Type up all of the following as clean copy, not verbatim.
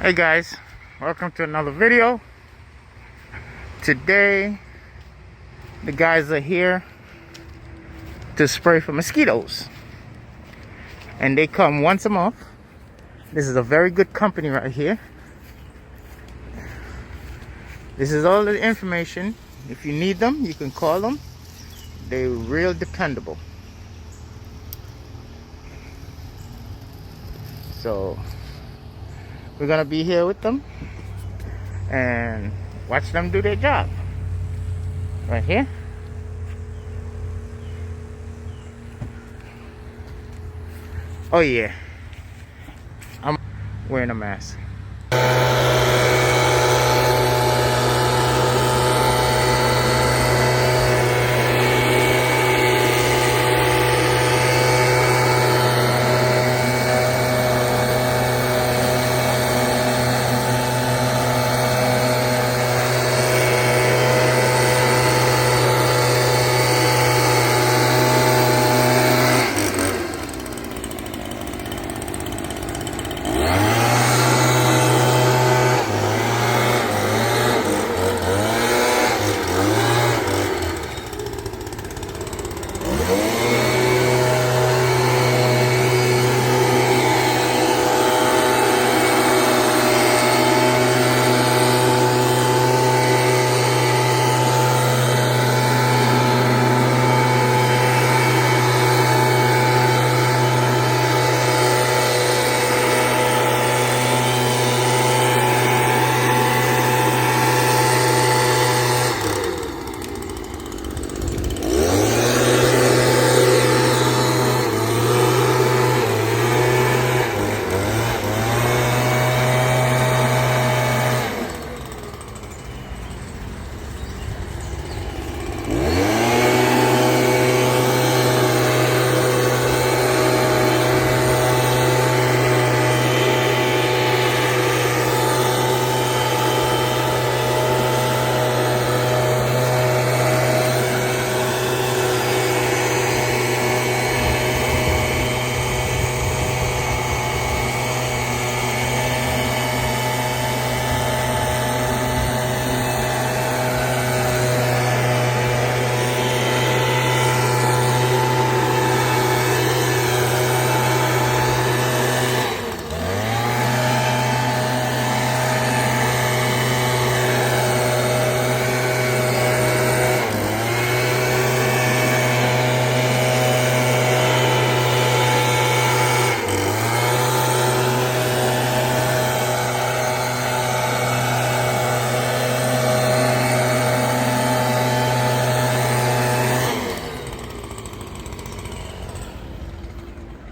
Hey guys, welcome to another video. Today the guys are here to spray for mosquitoes, and they come once a month. This is a very good company right here. This is all the information. If you need them, you can call them. They're real dependable. So we're gonna be here with them and watch them do their job. Right here. Oh yeah, I'm wearing a mask.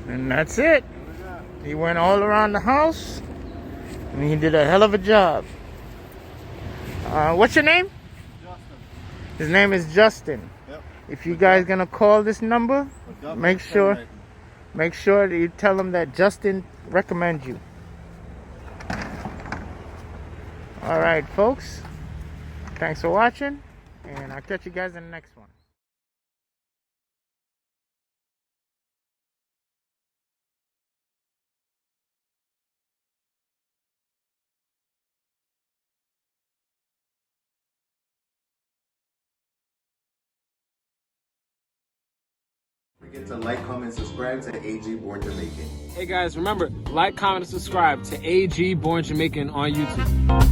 And that's it. He went all around the house and he did a hell of a job. What's your name? Justin. His name is Justin. Yep. If you guys gonna call this number, make sure that you tell him that Justin recommends you. Alright folks, thanks for watching, and I'll catch you guys in the next one. Forget to like, comment, subscribe to AG Born Jamaican. Hey guys, remember, like, comment, and subscribe to AG Born Jamaican on YouTube.